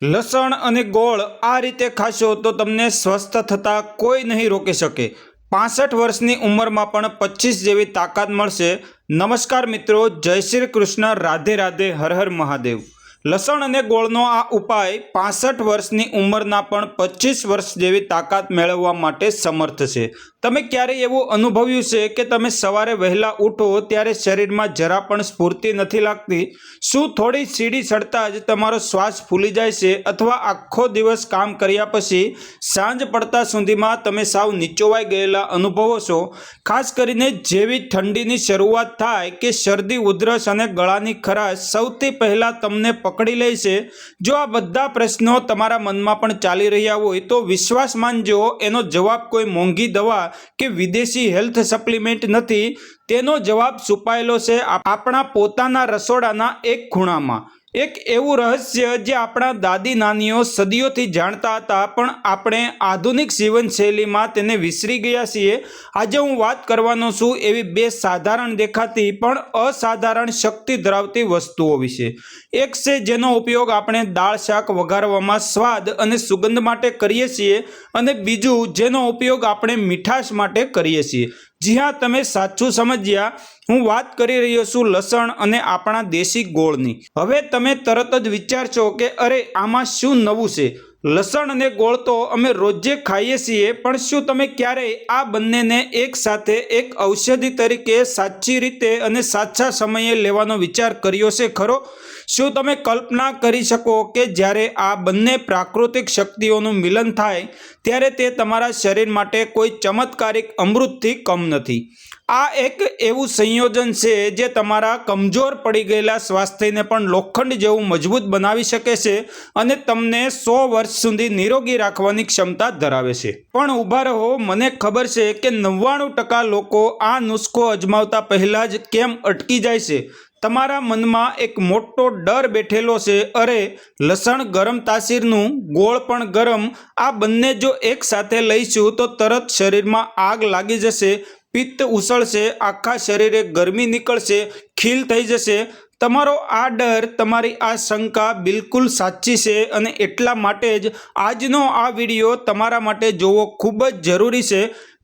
લસણ અને ગોળ આ રીતે ખાશો તો તમને સ્વસ્થ થતા કોઈ નહીં રોકી શકે। 65 વર્ષની ઉંમરમાં પણ 25 જેવી તાકાત મળશે। નમસ્કાર મિત્રો, જય શ્રી કૃષ્ણ, રાધે રાધે, હર હર મહાદેવ। લસણ અને ગોળનો આ ઉપાય 65 વર્ષની ઉંમરના પણ 25 વર્ષ જેવી તાકાત મેળવવા માટે સમર્થ છે। તમે ક્યારેય એવું અનુભવ્યું છે કે તમે સવારે વહેલા ઉઠો ત્યારે શરીરમાં જરા પણ સ્ફૂર્તિ નથી લાગતી? શું થોડી સીડી ચડતા જ તમારો શ્વાસ ફૂલી જાય છે? અથવા આખો દિવસ કામ કર્યા પછી સાંજ પડતા સુધીમાં તમે સાવ નીચોવાઈ ગયેલા અનુભવો છો? ખાસ કરીને જેવી ઠંડીની શરૂઆત થાય કે શરદી, ઉધરસ અને ગળાની ખરાશ સૌથી પહેલા તમને પકડી લે છે। જો આ બધા પ્રશ્નો તમારા મનમાં પણ ચાલી રહ્યા હોય તો વિશ્વાસ માનજો, એનો જવાબ કોઈ મોંઘી દવા કે વિદેશી હેલ્થ સપ્લિમેન્ટ નથી। તેનો જવાબ છુપાયેલો છે આપણા પોતાના રસોડાના એક ખૂણામાં। એક એવું રહસ્ય જે આપણા દાદી નાનીઓ સદીઓથી જાણતા હતા, પણ આપણે આધુનિક જીવનશૈલીમાં તેને વિસરી ગયા છીએ। આજે હું વાત કરવાનો છું એવી બે સાધારણ દેખાતી પણ અસાધારણ શક્તિ ધરાવતી વસ્તુઓ વિશે। એક છે જેનો ઉપયોગ આપણે દાળ શાક વઘારવામાં સ્વાદ અને સુગંધ માટે કરીએ છીએ, અને બીજું જેનો ઉપયોગ આપણે મીઠાશ માટે કરીએ છીએ। જી હા, તમે સાચું સમજ્યા, હું વાત કરી રહ્યો છું લસણ અને આપણા દેશી ગોળની। હવે તમે તરત જ વિચારશો કે અરે આમાં શું નવું છે? લસણ અને ગોળ તો અમે રોજે ખાઈએ છીએ, પણ શું તમે ક્યારેય આ બંનેને એક સાથે એક ઔષધિ તરીકે સાચી રીતે અને સાચા સમયે લેવાનો વિચાર કર્યો છે ખરો? શું તમે કલ્પના કરી શકો કે જ્યારે આ બંને પ્રાકૃતિક શક્તિઓનું મિલન થાય ત્યારે તે તમારા શરીર માટે કોઈ ચમત્કારિક અમૃતથી કમ નથી? આ એક એવું સંયોજન છે જે તમારા કમજોર પડી ગયેલા સ્વાસ્થ્યને પણ લોખંડ જેવું મજબૂત બનાવી શકે છે અને તમને 100 વર્ષ સુધી નિરોગી રાખવાની ક્ષમતા ધરાવે છે। પણ ઊભા રહો, મને ખબર છે કે 99% લોકો આ નુસ્ખો અજમાવતા પહેલા જ કેમ અટકી જાય છે। તમારા મનમાં એક મોટો ડર બેઠેલો છે, અરે લસણ ગરમ તાસીરનું, ગોળ પણ ગરમ, આ બંને જો એક સાથે લઈશું તો તરત શરીરમાં આગ લાગી જશે, પિત્ત ઉછળશે, આખા શરીરે ગરમી નીકળશે, ખીલ થઈ જશે। તમારો આ ડર, તમારી આ શંકા બિલકુલ સાચી છે, અને એટલા માટે જ આજનો આ વિડીયો તમારા માટે જોવો ખૂબ જ જરૂરી છે।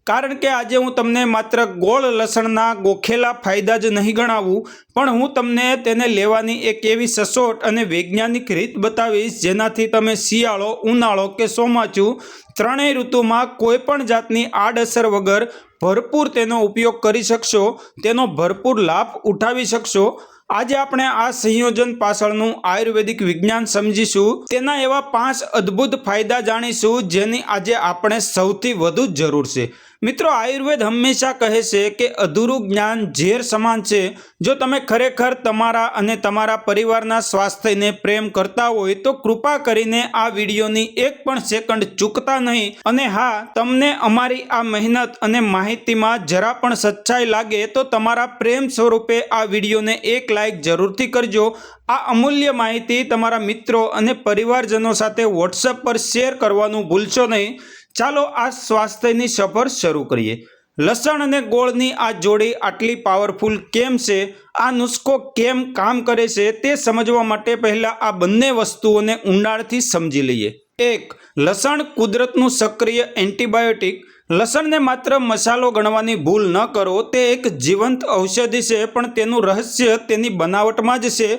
કારણ કે આજે હું તમને માત્ર ગોળ લસણના ગોખેલા ફાયદા જ નહીં ગણાવું, પણ હું તમને તેને લેવાની એક એવી સચોટ અને વૈજ્ઞાનિક રીત બતાવીશ જેનાથી તમે શિયાળો, ઉનાળો કે ચોમાસું ત્રણેય ઋતુમાં કોઈ પણ જાતની આડઅસર વગર ભરપૂર તેનો ઉપયોગ કરી શકશો, તેનો ભરપૂર લાભ ઉઠાવી શકશો। આજે આપણે આ સંયોજન પાછળનું આયુર્વેદિક વિજ્ઞાન સમજીશું, તેના એવા 5 અદ્ભુત ફાયદા જાણીશું જેની આજે આપણે સૌથી વધુ જરૂર છે। મિત્રો, આયુર્વેદ હંમેશા કહે છે કે અધૂરું જ્ઞાન ઝેર સમાન છે। જો તમે ખરેખર તમારા અને તમારા પરિવારના સ્વાસ્થ્યને પ્રેમ કરતા હોય તો કૃપા કરીને આ વિડીયોની એક પણ સેકન્ડ ચૂકતા નહીં। અને હા, તમને અમારી આ મહેનત અને માહિતીમાં જરા પણ સચ્ચાઈ લાગે તો તમારા પ્રેમ સ્વરૂપે આ વિડીયોને એક લાઈક જરૂરથી કરજો। આ અમૂલ્ય માહિતી તમારા મિત્રો અને પરિવારજનો સાથે વોટ્સએપ પર શેર કરવાનું ભૂલશો નહીં। ચાલો આ સ્વાસ્થ્યની સફર શરૂ કરીએ। લસણ અને ગોળની આ જોડી આટલી પાવરફુલ કેમ છે? આ નુસ્ખો કેમ કામ કરે છે? તે સમજવા માટે પહેલા આ બંને વસ્તુઓને ઊંડાણથી સમજી લઈએ। 1. લસણ કુદરતનું સક્રિય એન્ટીબાયોટિક। લસણને માત્ર મસાલો ગણવાની ભૂલ ન કરો, તે એક જીવંત ઔષધિ છે, પણ તેનું રહસ્ય તેની બનાવટમાં જ છે।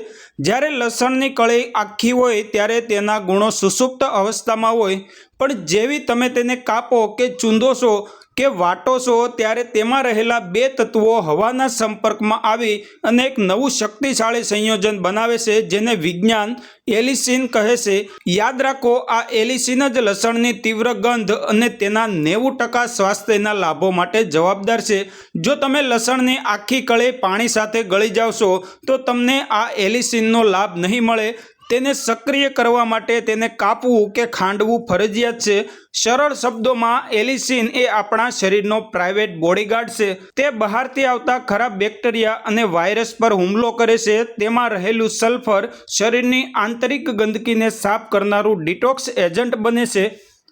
જ્યારે લસણની કળી આખી હોય ત્યારે તેના ગુણો સુષુપ્ત અવસ્થામાં હોય, પણ જેવી તમે તેને કાપો કે ચૂંદો છો કે વાટો છો ત્યારે તેમાં રહેલા બે તત્વો હવાના સંપર્કમાં આવી અને એક નવું શક્તિશાળી સંયોજન બનાવે છે જેને વિજ્ઞાન એલિસિન કહે છે। યાદ રાખો, આ એલિસિન જ લસણની તીવ્ર ગંધ અને તેના 90% સ્વાસ્થ્યના લાભો માટે જવાબદાર છે। જો તમે લસણની આખી કળી પાણી સાથે ગળી જાવશો તો તમને આ એલિસિનનો લાભ નહીં મળે। તેને સક્રિય કરવા માટે તેને કાપવું કે ખાંડવું ફરજિયાત છે। સરળ શબ્દોમાં, એલિસિન એ આપણા શરીરનો પ્રાઇવેટ બોડીગાર્ડ છે। તે બહારથી આવતા ખરાબ બેક્ટેરિયા અને વાયરસ પર હુમલો કરે છે। તેમાં રહેલું સલ્ફર શરીરની આંતરિક ગંદકીને સાફ કરનારું ડિટોક્સ એજન્ટ બને છે।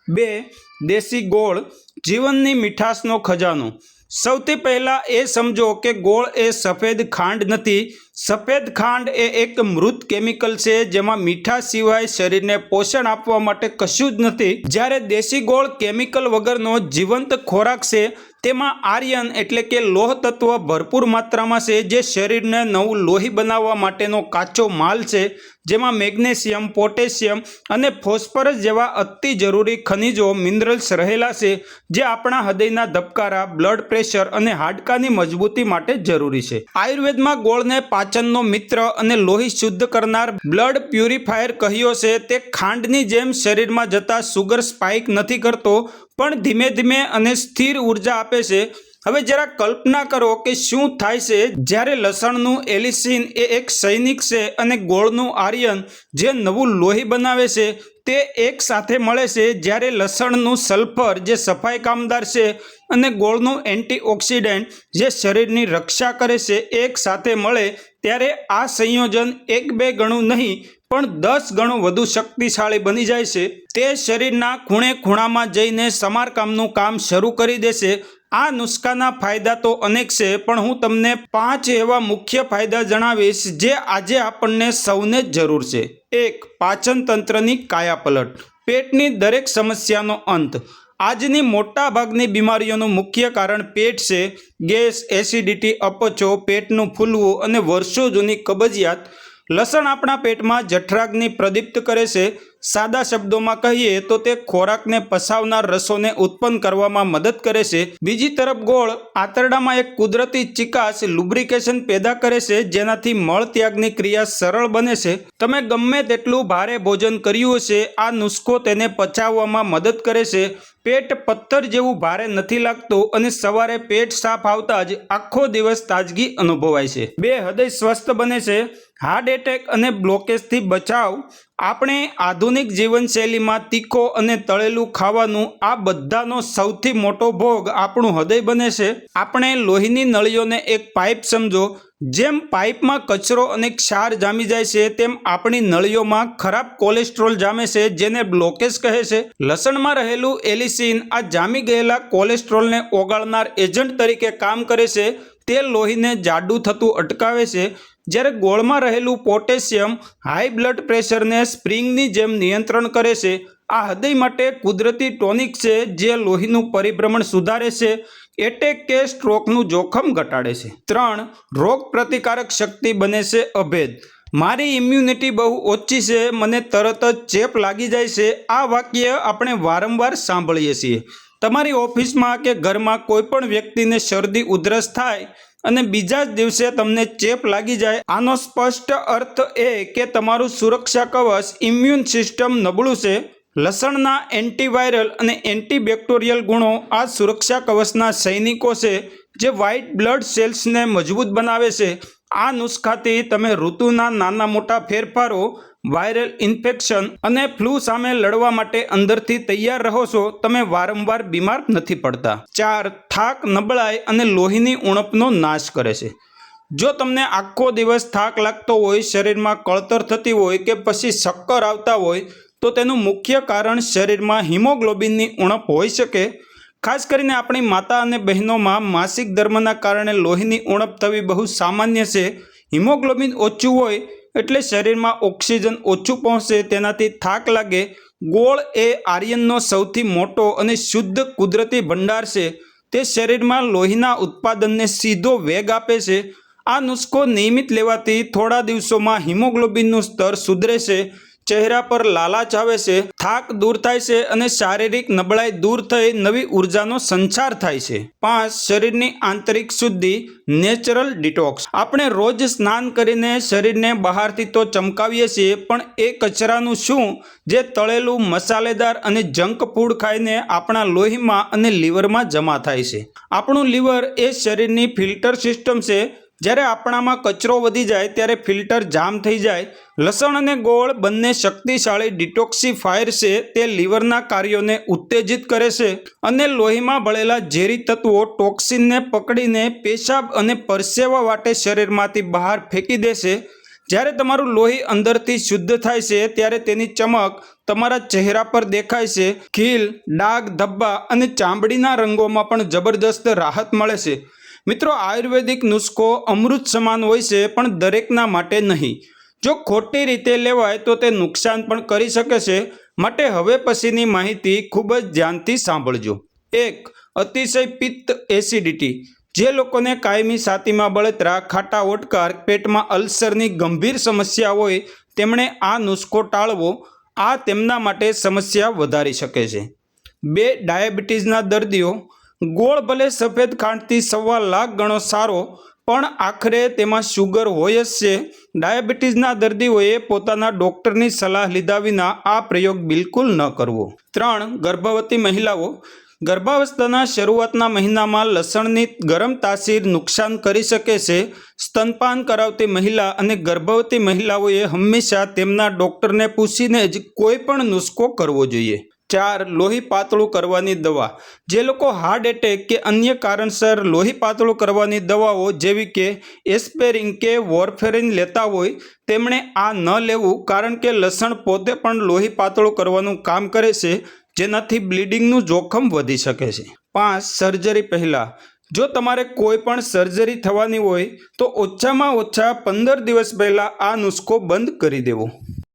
2. દેશી ગોળ, જીવનની મીઠાશનો ખજાનો। સૌથી પહેલા એ સમજો કે ગોળ એ સફેદ ખાંડ નથી. સફેદ ખાંડ એ એક મૃત કેમિકલ છે જેમાં મીઠા સિવાય શરીરને પોષણ આપવા માટે કશું જ નથી. જ્યારે દેશી ગોળ કેમિકલ વગરનો જીવંત ખોરાક છે. તેમાં આયર્ન એટલે કે લોહ તત્વ ભરપૂર માત્રામાં છે, જે શરીરને નવું લોહી બનાવવા માટેનો કાચો માલ છે, જેમાં મેગ્નેશિયમ, પોટેશિયમ અને ફોસ્ફરસ જેવા અતિ જરૂરી ખનિજો, મિનરલ્સ રહેલા છે, જે આપણા હૃદયના ધબકારા, બ્લડ પ્રેશર અને હાડકાની મજબૂતી માટે જરૂરી છે. આયુર્વેદમાં ગોળને પાચનનો મિત્ર અને લોહી શુદ્ધ કરનાર, બ્લડ પ્યુરિફાયર કહ્યો છે. તે ખાંડની જેમ શરીરમાં જતા સુગર સ્પાઇક નથી કરતો, પણ ધીમે ધીમે અને સ્થિર ઉર્જા આપે છે. હવે જરા કલ્પના કરો કે શું થાય છે જ્યારે લસણનું એલિસિન એ એક સૈનિક છે અને ગોળનું આયર્ન જે નવું લોહી બનાવે છે તે એક સાથે મળે છે. જ્યારે લસણનું સલ્ફર જે સફાઈ કામદાર છે અને ગોળનું એન્ટીઓક્સિડન્ટ જે શરીરની રક્ષા કરે છે એક સાથે મળે, ત્યારે આ સંયોજન 1-2 ગણું નહીં પણ 10 ગણું વધુ શક્તિશાળી બની જાય છે. તે શરીરના ખૂણે ખૂણામાં જઈને સમારકામનું કામ શરૂ કરી દેશે. આ નુસ્ખાના ફાયદા તો અનેક છે, પણ હું તમને 5 એવા મુખ્ય ફાયદા જણાવીશ જે આજે આપણને સૌને જ જરૂર છે. 1. પાચન તંત્રની કાયાપલટ. પેટની દરેક સમસ્યાનો અંત. આજની મોટા ભાગની બીમારીઓનું મુખ્ય કારણ પેટ છે. ગેસ, એસિડિટી, અપચો, પેટનું ફૂલવું અને વર્ષો જૂની કબજિયાત. લસણ આપણા પેટમાં જઠરાગ્નિ પ્રદીપ્ત કરે છે. સાદા શબ્દોમાં કહીએ તો તે ખોરાકને પસાવનાર રસોને ઉત્પન્ન કરવામાં મદદ કરે છે. બીજી તરફ ગોળ આંતરડામાં એક કુદરતી ચિકાસ, લુબ્રિકેશન પેદા કરે છે, જેનાથી મળ ત્યાગની ક્રિયા સરળ બને છે. તમે ગમે તેટલું ભારે ભોજન કર્યું હશે, આ નુસ્ખો તેને પચાવવામાં મદદ કરે છે. પેટ પથ્થર જેવું ભારે નથી લાગતું અને સવારે પેટ સાફ આવતા જ આખો દિવસ તાજગી અનુભવાય છે. 2. હૃદય સ્વસ્થ બને છે. હાર્ટ એટેક અને બ્લોકેજથી બચાવ. આપણે આધુનિક જીવનશૈલીમાં તીખો અને તળેલું ખાવાનું, આ બધાનો સૌથી મોટો ભોગ આપણું હૃદય બને છે. આપણે લોહીની નળીઓને એક પાઇપ સમજો. જેમ પાઇપમાં કચરો અને ક્ષાર જામી જાય છે, તેમ આપણી નળીઓમાં ખરાબ કોલેસ્ટ્રોલ જામે છે, જેને બ્લોકેજ કહે છે. લસણમાં રહેલું એલિસિન આ જામી ગયેલા કોલેસ્ટ્રોલને ઓગાળનાર એજન્ટ તરીકે કામ કરે છે. તે લોહીને જાડું થતું અટકાવે છે. જ્યારે ગોળમાં રહેલું પોટેશિયમ હાઈ બ્લડ પ્રેશરને સ્પ્રિંગની જેમ નિયંત્રણ કરે છે. આ હૃદય માટે કુદરતી ટોનિક છે, જે લોહીનું પરિભ્રમણ સુધારે છે, એટેક કે સ્ટ્રોકનું જોખમ ઘટાડે છે. 3. રોગ પ્રતિકારક શક્તિ બને છે અભેદ. મારી ઇમ્યુનિટી બહુ ઓછી છે, મને તરત જ ચેપ લાગી જાય છે. આ વાક્ય આપણે વારંવાર સાંભળીએ છીએ. તમારી ઓફિસમાં કે ઘરમાં કોઈ પણ વ્યક્તિને શરદી ઉધરસ થાય અને બીજા જ દિવસે તમને ચેપ લાગી જાય, આનો સ્પષ્ટ અર્થ એ કે તમારું સુરક્ષા કવચ, ઇમ્યુન સિસ્ટમ નબળું છે. લસણના એન્ટીવાયરલ અને એન્ટીબેક્ટેરિયલ ગુણો આ સુરક્ષા કવચના સૈનિકો છે, જે વ્હાઇટ બ્લડ સેલ્સને મજબૂત બનાવે છે. આ નુસ્ખાથી તમે ઋતુના નાના મોટા ફેરફારો, વાયરલ ઇન્ફેક્શન અને ફ્લૂ સામે લડવા માટે અંદરથી તૈયાર રહો છો. તમે વારંવાર બીમાર નથી પડતા. 4. થાક, નબળાઈ અને લોહીની ઉણપનો નાશ કરે છે. જો તમને આખો દિવસ થાક લાગતો હોય, શરીરમાં કળતર થતી હોય કે પછી ચક્કર આવતા હોય, તો તેનું મુખ્ય કારણ શરીરમાં હિમોગ્લોબિનની ઉણપ હોઈ શકે. ખાસ કરીને આપણી માતા અને બહેનોમાં માસિક ધર્મના કારણે લોહીની ઉણપ થવી બહુ સામાન્ય છે. હિમોગ્લોબિન ઓછું હોય એટલે શરીરમાં ઓક્સિજન ઓછું પહોંચે, તેનાથી થાક લાગે. ગોળ એ આયર્નનો સૌથી મોટો અને શુદ્ધ કુદરતી ભંડાર છે. તે શરીરમાં લોહીના ઉત્પાદનને સીધો વેગ આપે છે. આ નુસ્ખો નિયમિત લેવાથી થોડા દિવસોમાં હિમોગ્લોબિનનું સ્તર સુધરે છે, ચહેરા પર લાલાશ આવે છે, થાક દૂર થાય છે અને શારીરિક નબળાઈ દૂર થઈ નવી ઉર્જાનો સંચાર થાય છે. 5. શરીરની આંતરિક શુદ્ધિ, નેચરલ ડિટોક્સ. આપણે રોજ સ્નાન કરીને શરીરને બહારથી તો ચમકાવીએ છીએ, પણ એ કચરાનું શું જે તળેલું, મસાલેદાર અને જંક ફૂડ ખાઈને આપણા લોહીમાં અને લીવરમાં જમા થાય છે. આપણું લીવર એ શરીરની ફિલ્ટર સિસ્ટમ છે. જ્યારે આપણામાં કચરો વધી જાય ત્યારે ફિલ્ટર જામ થઈ જાય. લસણ અને ગોળ બંને શક્તિશાળી ડિટોક્સિફાયર છે. તે લીવરના કાર્યોને ઉત્તેજિત કરે છે અને લોહીમાં ભળેલા ઝેરી તત્વો, ટોક્સિનને પકડીને પેશાબ અને પરસેવા વાટે શરીરમાંથી બહાર ફેંકી દેશે. જ્યારે તમારું લોહી અંદરથી શુદ્ધ થાય છે ત્યારે તેની ચમક તમારા ચહેરા પર દેખાય છે. ખીલ, ડાઘ, ધબ્બા અને ચામડીના રંગોમાં પણ જબરદસ્ત રાહત મળે છે. મિત્રો, આયુર્વેદિક નુસ્ખો અમૃત સમાન હોય છે, પણ દરેકના માટે નહીં. જો ખોટી રીતે લેવાય તો તે નુકસાન પણ કરી શકે છે. માટે હવે પછીની માહિતી ખૂબ જ ધ્યાનથી સાંભળજો. 1. અતિશય પિત્ત એસિડિટી. જે લોકોને કાયમી છાતીમાં બળતરા, ખાટા ઓડકાર, પેટમાં અલ્સરની ગંભીર સમસ્યા હોય તેમણે આ નુસ્ખો ટાળવો. આ તેમના માટે સમસ્યા વધારી શકે છે. 2. ડાયાબિટીસના દર્દીઓ. ગોળ ભલે સફેદ ખાંડથી 1.25 લાખ ગણો સારો, પણ આખરે તેમાં શુગર હોય જ છે. ડાયાબિટીસના દર્દીઓએ પોતાના ડૉક્ટરની સલાહ લીધા વિના આ પ્રયોગ બિલકુલ ન કરવો. 3. ગર્ભવતી મહિલાઓ. ગર્ભાવસ્થાના શરૂઆતના મહિનામાં લસણની ગરમ તાસીર નુકસાન કરી શકે છે. સ્તનપાન કરાવતી મહિલા અને ગર્ભવતી મહિલાઓએ હંમેશા તેમના ડૉક્ટરને પૂછીને જ કોઈ પણ નુસ્ખો કરવો જોઈએ. 4. લોહી પાતળું કરવાની દવા. જે લોકો હાર્ટ એટેક કે અન્ય કારણસર લોહી પાતળું કરવાની દવાઓ જેવી કે એસ્પિરિન કે વોરફેરિન લેતા હોય તેમણે આ ન લેવું, કારણ કે લસણ પોતે પણ લોહી પાતળું કરવાનું કામ કરે છે, જેનાથી બ્લીડિંગનું જોખમ વધી શકે છે. 5. સર્જરી પહેલાં. જો તમારે કોઈ પણ સર્જરી થવાની હોય તો ઓછામાં ઓછા 15 દિવસ પહેલાં આ નુસ્ખો બંધ કરી દેવો.